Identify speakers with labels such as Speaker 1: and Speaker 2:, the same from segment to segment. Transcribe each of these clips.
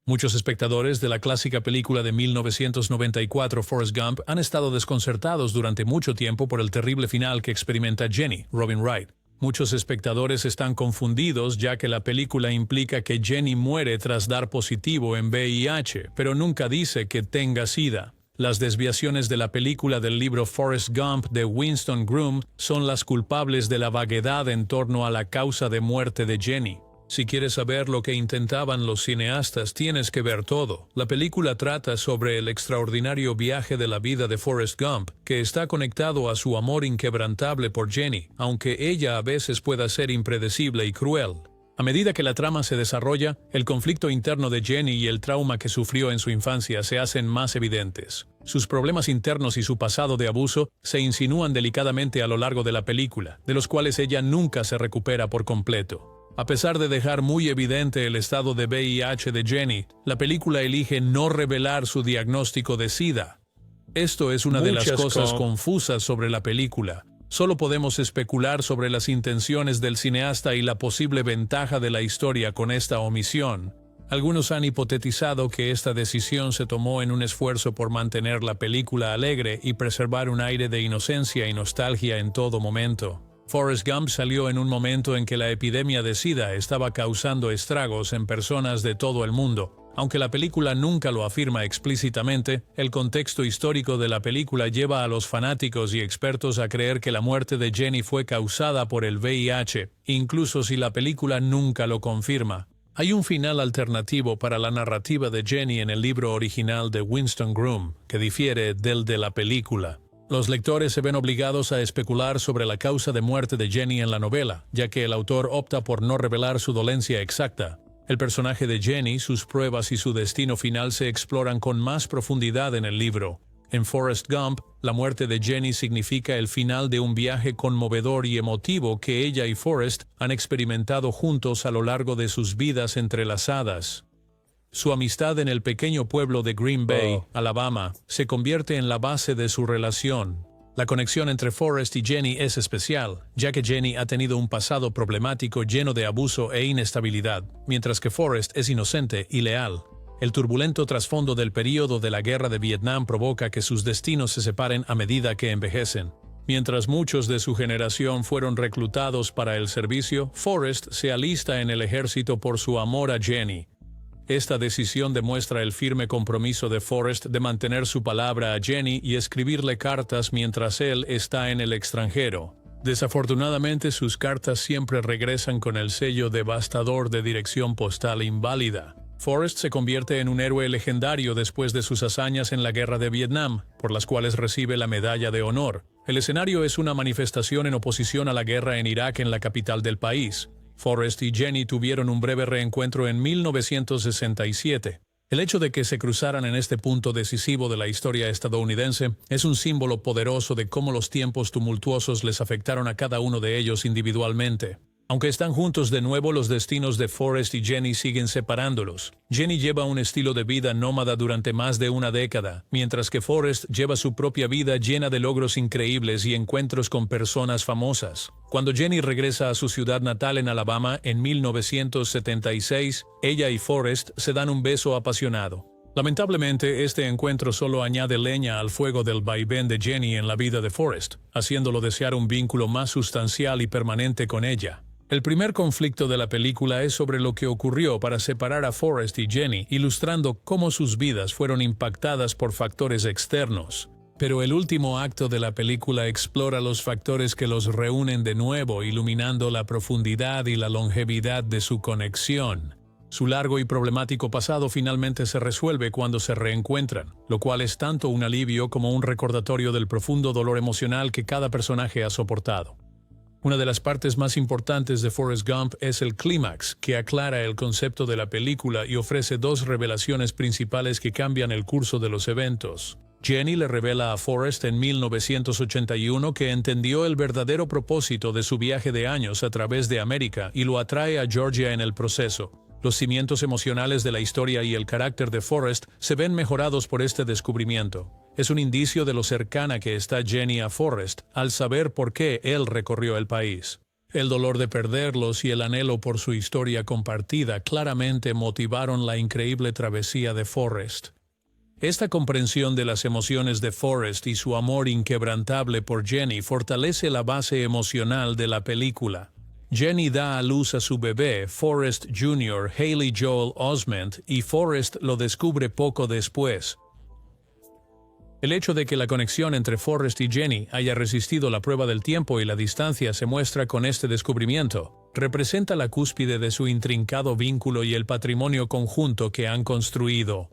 Speaker 1: Muchos espectadores de la clásica película de 1994 Forrest Gump han estado desconcertados durante mucho tiempo por el terrible final que experimenta Jenny, Robin Wright. Muchos espectadores están confundidos ya que la película implica que Jenny muere tras dar positivo en VIH, pero nunca dice que tenga SIDA. Las desviaciones de la película del libro Forrest Gump de Winston Groom son las culpables de la vaguedad en torno a la causa de muerte de Jenny. Si quieres saber lo que intentaban los cineastas, tienes que ver todo. La película trata sobre el extraordinario viaje de la vida de Forrest Gump, que está conectado a su amor inquebrantable por Jenny, aunque ella a veces pueda ser impredecible y cruel. A medida que la trama se desarrolla, el conflicto interno de Jenny y el trauma que sufrió en su infancia se hacen más evidentes. Sus problemas internos y su pasado de abuso se insinúan delicadamente a lo largo de la película, de los cuales ella nunca se recupera por completo. A pesar de dejar muy evidente el estado de VIH de Jenny, la película elige no revelar su diagnóstico de SIDA. Esto es una de las cosas confusas sobre la película. Solo podemos especular sobre las intenciones del cineasta y la posible ventaja de la historia con esta omisión. Algunos han hipotetizado que esta decisión se tomó en un esfuerzo por mantener la película alegre y preservar un aire de inocencia y nostalgia en todo momento. Forrest Gump salió en un momento en que la epidemia de SIDA estaba causando estragos en personas de todo el mundo. Aunque la película nunca lo afirma explícitamente, el contexto histórico de la película lleva a los fanáticos y expertos a creer que la muerte de Jenny fue causada por el VIH, incluso si la película nunca lo confirma. Hay un final alternativo para la narrativa de Jenny en el libro original de Winston Groom, que difiere del de la película. Los lectores se ven obligados a especular sobre la causa de muerte de Jenny en la novela, ya que el autor opta por no revelar su dolencia exacta. El personaje de Jenny, sus pruebas y su destino final se exploran con más profundidad en el libro. En Forrest Gump, la muerte de Jenny significa el final de un viaje conmovedor y emotivo que ella y Forrest han experimentado juntos a lo largo de sus vidas entrelazadas. Su amistad en el pequeño pueblo de Green Bay, Alabama, se convierte en la base de su relación. La conexión entre Forrest y Jenny es especial, ya que Jenny ha tenido un pasado problemático lleno de abuso e inestabilidad, mientras que Forrest es inocente y leal. El turbulento trasfondo del período de la guerra de Vietnam provoca que sus destinos se separen a medida que envejecen. Mientras muchos de su generación fueron reclutados para el servicio, Forrest se alista en el ejército por su amor a Jenny. Esta decisión demuestra el firme compromiso de Forrest de mantener su palabra a Jenny y escribirle cartas mientras él está en el extranjero. Desafortunadamente, sus cartas siempre regresan con el sello devastador de dirección postal inválida. Forrest se convierte en un héroe legendario después de sus hazañas en la guerra de Vietnam, por las cuales recibe la Medalla de Honor. El escenario es una manifestación en oposición a la guerra en Irak en la capital del país. Forrest y Jenny tuvieron un breve reencuentro en 1967. El hecho de que se cruzaran en este punto decisivo de la historia estadounidense es un símbolo poderoso de cómo los tiempos tumultuosos les afectaron a cada uno de ellos individualmente. Aunque están juntos de nuevo, los destinos de Forrest y Jenny siguen separándolos. Jenny lleva un estilo de vida nómada durante más de una década, mientras que Forrest lleva su propia vida llena de logros increíbles y encuentros con personas famosas. Cuando Jenny regresa a su ciudad natal en Alabama en 1976, ella y Forrest se dan un beso apasionado. Lamentablemente, este encuentro solo añade leña al fuego del vaivén de Jenny en la vida de Forrest, haciéndolo desear un vínculo más sustancial y permanente con ella. El primer conflicto de la película es sobre lo que ocurrió para separar a Forrest y Jenny, ilustrando cómo sus vidas fueron impactadas por factores externos. Pero el último acto de la película explora los factores que los reúnen de nuevo, iluminando la profundidad y la longevidad de su conexión. Su largo y problemático pasado finalmente se resuelve cuando se reencuentran, lo cual es tanto un alivio como un recordatorio del profundo dolor emocional que cada personaje ha soportado. Una de las partes más importantes de Forrest Gump es el clímax, que aclara el concepto de la película y ofrece dos revelaciones principales que cambian el curso de los eventos. Jenny le revela a Forrest en 1981 que entendió el verdadero propósito de su viaje de años a través de América y lo atrae a Georgia en el proceso. Los cimientos emocionales de la historia y el carácter de Forrest se ven mejorados por este descubrimiento. Es un indicio de lo cercana que está Jenny a Forrest al saber por qué él recorrió el país. El dolor de perderlos y el anhelo por su historia compartida claramente motivaron la increíble travesía de Forrest. Esta comprensión de las emociones de Forrest y su amor inquebrantable por Jenny fortalece la base emocional de la película. Jenny da a luz a su bebé, Forrest Jr. Haley Joel Osment, y Forrest lo descubre poco después. El hecho de que la conexión entre Forrest y Jenny haya resistido la prueba del tiempo y la distancia se muestra con este descubrimiento. Representa la cúspide de su intrincado vínculo y el patrimonio conjunto que han construido.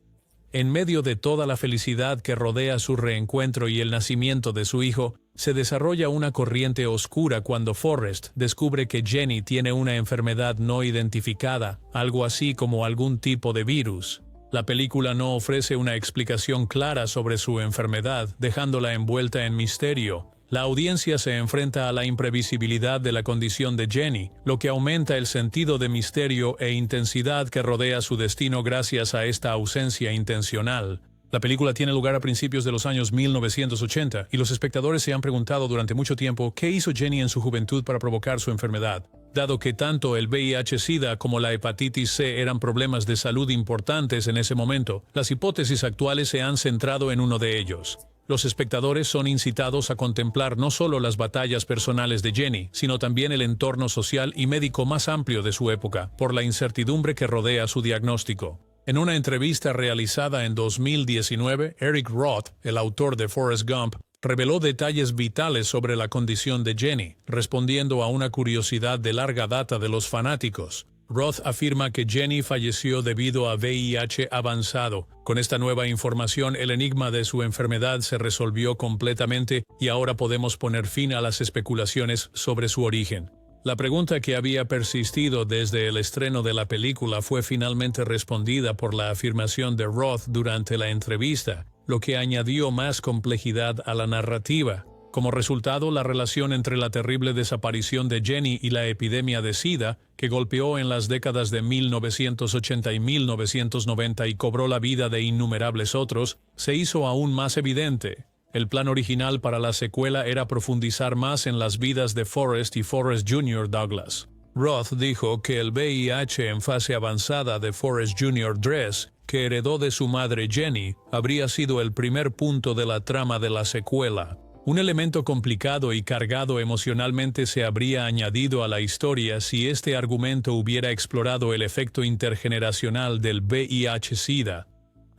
Speaker 1: En medio de toda la felicidad que rodea su reencuentro y el nacimiento de su hijo, se desarrolla una corriente oscura cuando Forrest descubre que Jenny tiene una enfermedad no identificada, algo así como algún tipo de virus. La película no ofrece una explicación clara sobre su enfermedad, dejándola envuelta en misterio. La audiencia se enfrenta a la imprevisibilidad de la condición de Jenny, lo que aumenta el sentido de misterio e intensidad que rodea su destino gracias a esta ausencia intencional. La película tiene lugar a principios de los años 1980 y los espectadores se han preguntado durante mucho tiempo qué hizo Jenny en su juventud para provocar su enfermedad. Dado que tanto el VIH-Sida como la hepatitis C eran problemas de salud importantes en ese momento, las hipótesis actuales se han centrado en uno de ellos. Los espectadores son incitados a contemplar no solo las batallas personales de Jenny, sino también el entorno social y médico más amplio de su época, por la incertidumbre que rodea su diagnóstico. En una entrevista realizada en 2019, Eric Roth, el autor de Forrest Gump, reveló detalles vitales sobre la condición de Jenny, respondiendo a una curiosidad de larga data de los fanáticos. Roth afirma que Jenny falleció debido a VIH avanzado. Con esta nueva información, el enigma de su enfermedad se resolvió completamente y ahora podemos poner fin a las especulaciones sobre su origen. La pregunta que había persistido desde el estreno de la película fue finalmente respondida por la afirmación de Roth durante la entrevista, lo que añadió más complejidad a la narrativa. Como resultado, la relación entre la terrible desaparición de Jenny y la epidemia de SIDA, que golpeó en las décadas de 1980 y 1990 y cobró la vida de innumerables otros, se hizo aún más evidente. El plan original para la secuela era profundizar más en las vidas de Forrest y Forrest Jr. Douglas. Roth dijo que el VIH en fase avanzada de Forrest Jr. Dress, que heredó de su madre Jenny, habría sido el primer punto de la trama de la secuela. Un elemento complicado y cargado emocionalmente se habría añadido a la historia si este argumento hubiera explorado el efecto intergeneracional del VIH-Sida.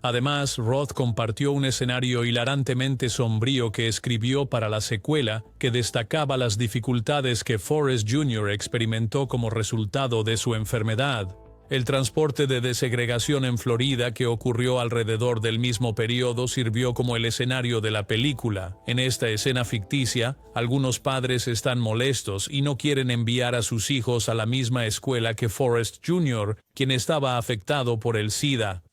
Speaker 1: Además, Roth compartió un escenario hilarantemente sombrío que escribió para la secuela, que destacaba las dificultades que Forrest Jr. experimentó como resultado de su enfermedad. El transporte de desegregación en Florida que ocurrió alrededor del mismo periodo sirvió como el escenario de la película. En esta escena ficticia, algunos padres están molestos y no quieren enviar a sus hijos a la misma escuela que Forrest Jr., quien estaba afectado por el SIDA.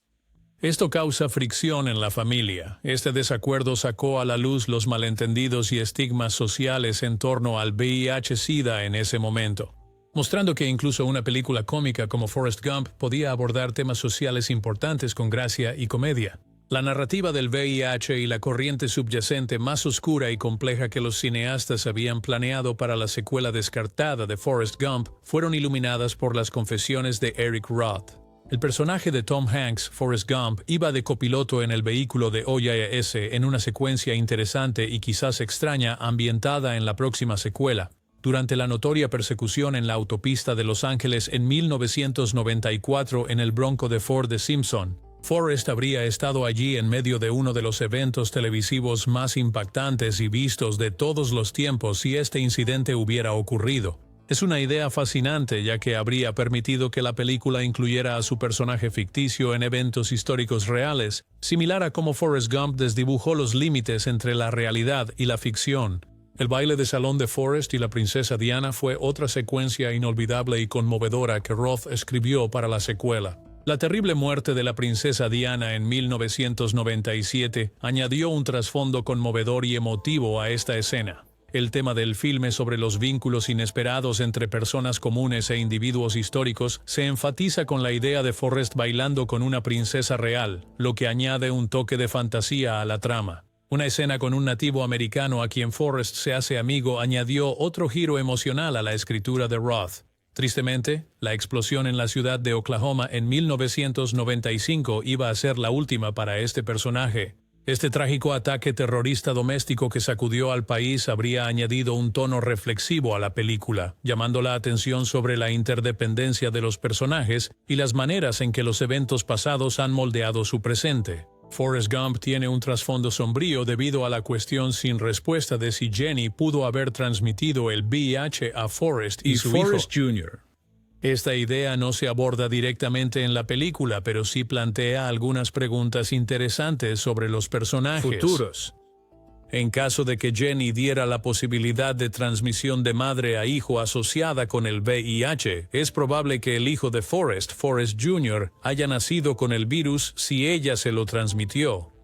Speaker 1: Esto causa fricción en la familia. Este desacuerdo sacó a la luz los malentendidos y estigmas sociales en torno al VIH-Sida en ese momento, mostrando que incluso una película cómica como Forrest Gump podía abordar temas sociales importantes con gracia y comedia. La narrativa del VIH y la corriente subyacente más oscura y compleja que los cineastas habían planeado para la secuela descartada de Forrest Gump fueron iluminadas por las confesiones de Eric Roth. El personaje de Tom Hanks, Forrest Gump, iba de copiloto en el vehículo de OJS en una secuencia interesante y quizás extraña ambientada en la próxima secuela. Durante la notoria persecución en la autopista de Los Ángeles en 1994 en el Bronco de Ford de Simpson, Forrest habría estado allí en medio de uno de los eventos televisivos más impactantes y vistos de todos los tiempos si este incidente hubiera ocurrido. Es una idea fascinante ya que habría permitido que la película incluyera a su personaje ficticio en eventos históricos reales, similar a cómo Forrest Gump desdibujó los límites entre la realidad y la ficción. El baile de salón de Forrest y la princesa Diana fue otra secuencia inolvidable y conmovedora que Roth escribió para la secuela. La terrible muerte de la princesa Diana en 1997 añadió un trasfondo conmovedor y emotivo a esta escena. El tema del filme sobre los vínculos inesperados entre personas comunes e individuos históricos se enfatiza con la idea de Forrest bailando con una princesa real, lo que añade un toque de fantasía a la trama. Una escena con un nativo americano a quien Forrest se hace amigo añadió otro giro emocional a la escritura de Roth. Tristemente, la explosión en la ciudad de Oklahoma en 1995 iba a ser la última para este personaje. Este trágico ataque terrorista doméstico que sacudió al país habría añadido un tono reflexivo a la película, llamando la atención sobre la interdependencia de los personajes y las maneras en que los eventos pasados han moldeado su presente. Forrest Gump tiene un trasfondo sombrío debido a la cuestión sin respuesta de si Jenny pudo haber transmitido el VIH a Forrest y su
Speaker 2: Forrest
Speaker 1: hijo.
Speaker 2: Jr.
Speaker 1: Esta idea no se aborda directamente en la película, pero sí plantea algunas preguntas interesantes sobre los personajes
Speaker 2: futuros.
Speaker 1: En caso de que Jenny diera la posibilidad de transmisión de madre a hijo asociada con el VIH, es probable que el hijo de Forrest, Forrest Jr., haya nacido con el virus si ella se lo transmitió.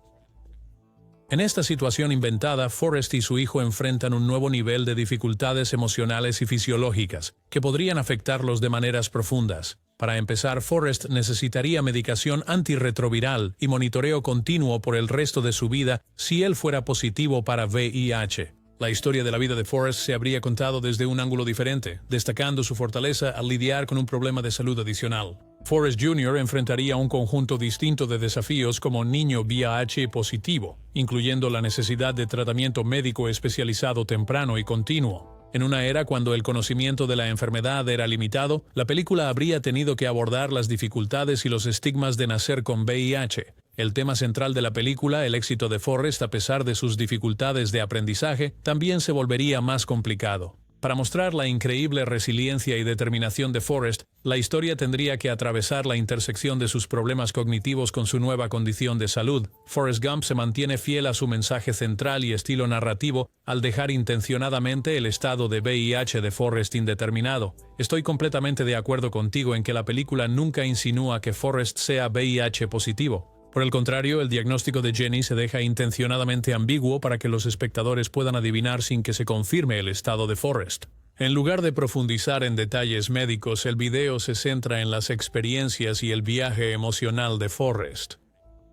Speaker 1: En esta situación inventada, Forrest y su hijo enfrentan un nuevo nivel de dificultades emocionales y fisiológicas, que podrían afectarlos de maneras profundas. Para empezar, Forrest necesitaría medicación antirretroviral y monitoreo continuo por el resto de su vida si él fuera positivo para VIH. La historia de la vida de Forrest se habría contado desde un ángulo diferente, destacando su fortaleza al lidiar con un problema de salud adicional. Forrest Jr. enfrentaría un conjunto distinto de desafíos como niño VIH positivo, incluyendo la necesidad de tratamiento médico especializado temprano y continuo. En una era cuando el conocimiento de la enfermedad era limitado, la película habría tenido que abordar las dificultades y los estigmas de nacer con VIH. El tema central de la película, el éxito de Forrest a pesar de sus dificultades de aprendizaje, también se volvería más complicado. Para mostrar la increíble resiliencia y determinación de Forrest, la historia tendría que atravesar la intersección de sus problemas cognitivos con su nueva condición de salud. Forrest Gump se mantiene fiel a su mensaje central y estilo narrativo al dejar intencionadamente el estado de VIH de Forrest indeterminado. Estoy completamente de acuerdo contigo en que la película nunca insinúa que Forrest sea VIH positivo. Por el contrario, el diagnóstico de Jenny se deja intencionadamente ambiguo para que los espectadores puedan adivinar sin que se confirme el estado de Forrest. En lugar de profundizar en detalles médicos, el video se centra en las experiencias y el viaje emocional de Forrest.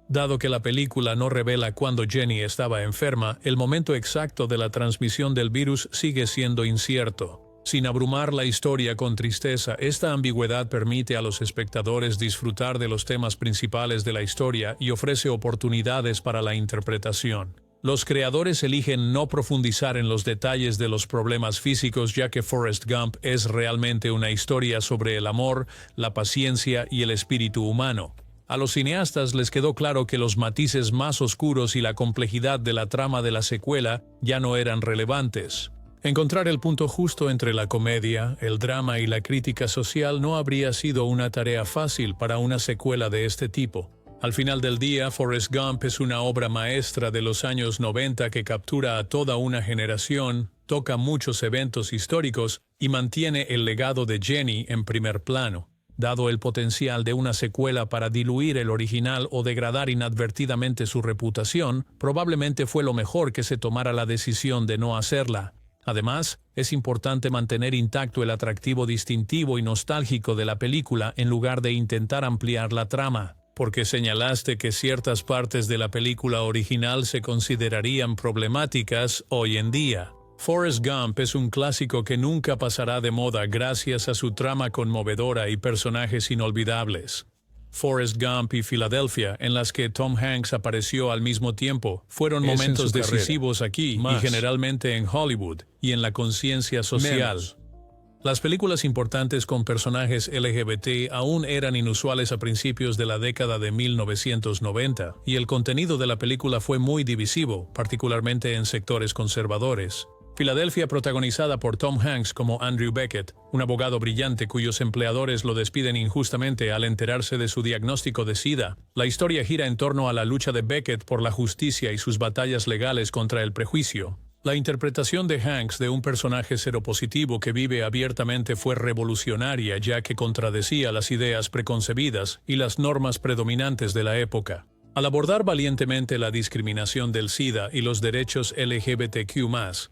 Speaker 1: Dado que la película no revela cuándo Jenny estaba enferma, el momento exacto de la transmisión del virus sigue siendo incierto. Sin abrumar la historia con tristeza, esta ambigüedad permite a los espectadores disfrutar de los temas principales de la historia y ofrece oportunidades para la interpretación. Los creadores eligen no profundizar en los detalles de los problemas físicos ya que Forrest Gump es realmente una historia sobre el amor, la paciencia y el espíritu humano. A los cineastas les quedó claro que los matices más oscuros y la complejidad de la trama de la secuela ya no eran relevantes. Encontrar el punto justo entre la comedia, el drama y la crítica social no habría sido una tarea fácil para una secuela de este tipo. Al final del día, Forrest Gump es una obra maestra de los años 90 que captura a toda una generación, toca muchos eventos históricos y mantiene el legado de Jenny en primer plano. Dado el potencial de una secuela para diluir el original o degradar inadvertidamente su reputación, probablemente fue lo mejor que se tomara la decisión de no hacerla. Además, es importante mantener intacto el atractivo distintivo y nostálgico de la película en lugar de intentar ampliar la trama, porque señalaste que ciertas partes de la película original se considerarían problemáticas hoy en día. Forrest Gump es un clásico que nunca pasará de moda gracias a su trama conmovedora y personajes inolvidables. Forrest Gump y Filadelfia, en las que Tom Hanks apareció al mismo tiempo, fueron momentos decisivos aquí y generalmente en Hollywood y en la conciencia social. Las películas importantes con personajes LGBT aún eran inusuales a principios de la década de 1990, y el contenido de la película fue muy divisivo, particularmente en sectores conservadores. Filadelfia, protagonizada por Tom Hanks como Andrew Beckett, un abogado brillante cuyos empleadores lo despiden injustamente al enterarse de su diagnóstico de SIDA. La historia gira en torno a la lucha de Beckett por la justicia y sus batallas legales contra el prejuicio. La interpretación de Hanks de un personaje seropositivo que vive abiertamente fue revolucionaria ya que contradecía las ideas preconcebidas y las normas predominantes de la época. Al abordar valientemente la discriminación del SIDA y los derechos LGBTQ+,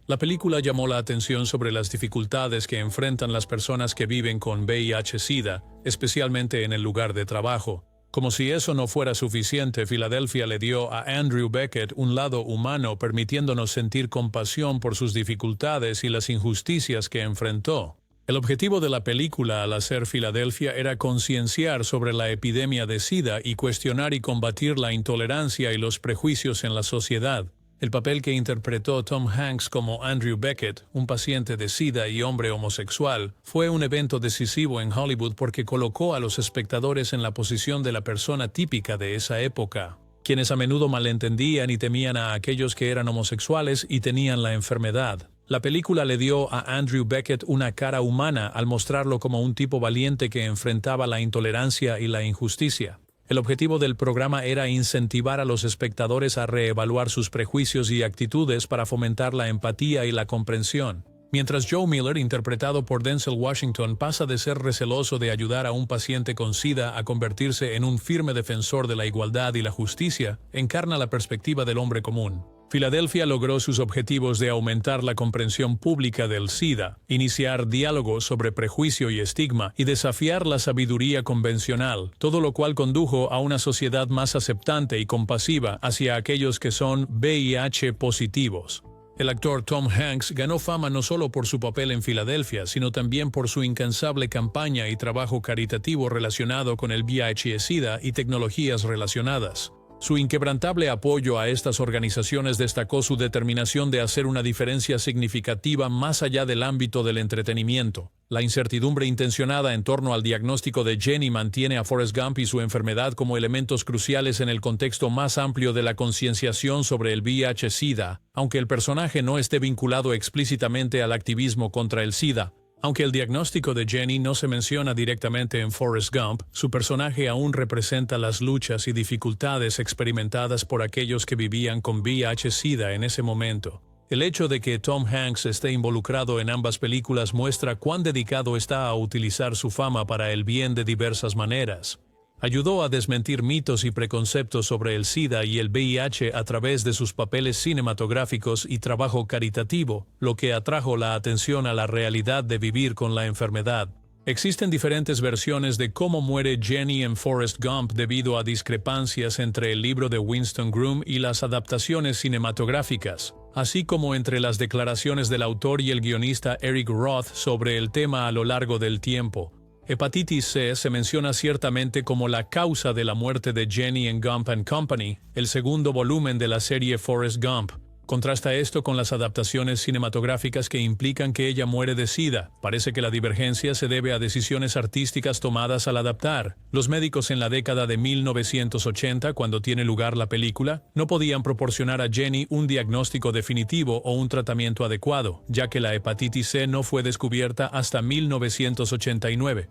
Speaker 1: la película llamó la atención sobre las dificultades que enfrentan las personas que viven con VIH-SIDA, especialmente en el lugar de trabajo. Como si eso no fuera suficiente, Filadelfia le dio a Andrew Beckett un lado humano, permitiéndonos sentir compasión por sus dificultades y las injusticias que enfrentó. El objetivo de la película al hacer Filadelfia era concienciar sobre la epidemia de SIDA y cuestionar y combatir la intolerancia y los prejuicios en la sociedad. El papel que interpretó Tom Hanks como Andrew Beckett, un paciente de SIDA y hombre homosexual, fue un evento decisivo en Hollywood porque colocó a los espectadores en la posición de la persona típica de esa época, quienes a menudo malentendían y temían a aquellos que eran homosexuales y tenían la enfermedad. La película le dio a Andrew Beckett una cara humana al mostrarlo como un tipo valiente que enfrentaba la intolerancia y la injusticia. El objetivo del programa era incentivar a los espectadores a reevaluar sus prejuicios y actitudes para fomentar la empatía y la comprensión. Mientras Joe Miller, interpretado por Denzel Washington, pasa de ser receloso de ayudar a un paciente con SIDA a convertirse en un firme defensor de la igualdad y la justicia, encarna la perspectiva del hombre común. Filadelfia logró sus objetivos de aumentar la comprensión pública del SIDA, iniciar diálogos sobre prejuicio y estigma y desafiar la sabiduría convencional, todo lo cual condujo a una sociedad más aceptante y compasiva hacia aquellos que son VIH positivos. El actor Tom Hanks ganó fama no solo por su papel en Filadelfia, sino también por su incansable campaña y trabajo caritativo relacionado con el VIH-Sida y tecnologías relacionadas. Su inquebrantable apoyo a estas organizaciones destacó su determinación de hacer una diferencia significativa más allá del ámbito del entretenimiento. La incertidumbre intencionada en torno al diagnóstico de Jenny mantiene a Forrest Gump y su enfermedad como elementos cruciales en el contexto más amplio de la concienciación sobre el VIH-Sida, aunque el personaje no esté vinculado explícitamente al activismo contra el SIDA. Aunque el diagnóstico de Jenny no se menciona directamente en Forrest Gump, su personaje aún representa las luchas y dificultades experimentadas por aquellos que vivían con VIH-Sida en ese momento. El hecho de que Tom Hanks esté involucrado en ambas películas muestra cuán dedicado está a utilizar su fama para el bien de diversas maneras. Ayudó a desmentir mitos y preconceptos sobre el SIDA y el VIH a través de sus papeles cinematográficos y trabajo caritativo, lo que atrajo la atención a la realidad de vivir con la enfermedad. Existen diferentes versiones de cómo muere Jenny en Forrest Gump debido a discrepancias entre el libro de Winston Groom y las adaptaciones cinematográficas, así como entre las declaraciones del autor y el guionista Eric Roth sobre el tema a lo largo del tiempo. Hepatitis C se menciona ciertamente como la causa de la muerte de Jenny en Gump and Company, el segundo volumen de la serie Forrest Gump. Contrasta esto con las adaptaciones cinematográficas que implican que ella muere de SIDA. Parece que la divergencia se debe a decisiones artísticas tomadas al adaptar. Los médicos en la década de 1980, cuando tiene lugar la película, no podían proporcionar a Jenny un diagnóstico definitivo o un tratamiento adecuado, ya que la hepatitis C no fue descubierta hasta 1989.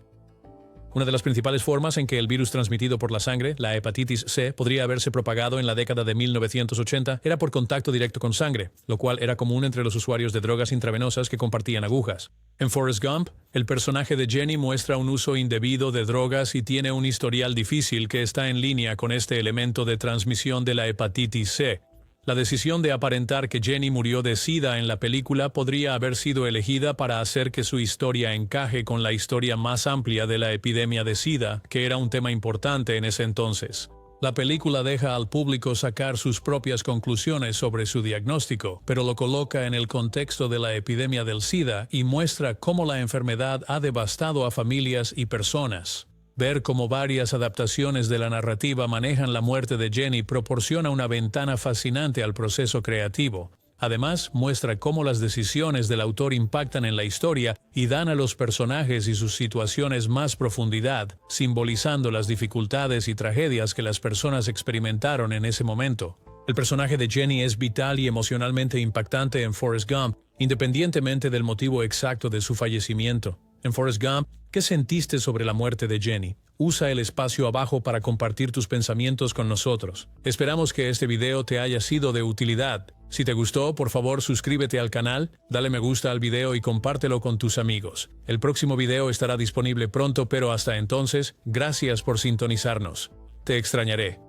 Speaker 1: Una de las principales formas en que el virus transmitido por la sangre, la hepatitis C, podría haberse propagado en la década de 1980 era por contacto directo con sangre, lo cual era común entre los usuarios de drogas intravenosas que compartían agujas. En Forrest Gump, el personaje de Jenny muestra un uso indebido de drogas y tiene un historial difícil que está en línea con este elemento de transmisión de la hepatitis C. La decisión de aparentar que Jenny murió de SIDA en la película podría haber sido elegida para hacer que su historia encaje con la historia más amplia de la epidemia de SIDA, que era un tema importante en ese entonces. La película deja al público sacar sus propias conclusiones sobre su diagnóstico, pero lo coloca en el contexto de la epidemia del SIDA y muestra cómo la enfermedad ha devastado a familias y personas. Ver cómo varias adaptaciones de la narrativa manejan la muerte de Jenny proporciona una ventana fascinante al proceso creativo. Además, muestra cómo las decisiones del autor impactan en la historia y dan a los personajes y sus situaciones más profundidad, simbolizando las dificultades y tragedias que las personas experimentaron en ese momento. El personaje de Jenny es vital y emocionalmente impactante en Forrest Gump, independientemente del motivo exacto de su fallecimiento. En Forrest Gump, ¿qué sentiste sobre la muerte de Jenny? Usa el espacio abajo para compartir tus pensamientos con nosotros. Esperamos que este video te haya sido de utilidad. Si te gustó, por favor suscríbete al canal, dale me gusta al video y compártelo con tus amigos. El próximo video estará disponible pronto, pero hasta entonces, gracias por sintonizarnos. Te extrañaré.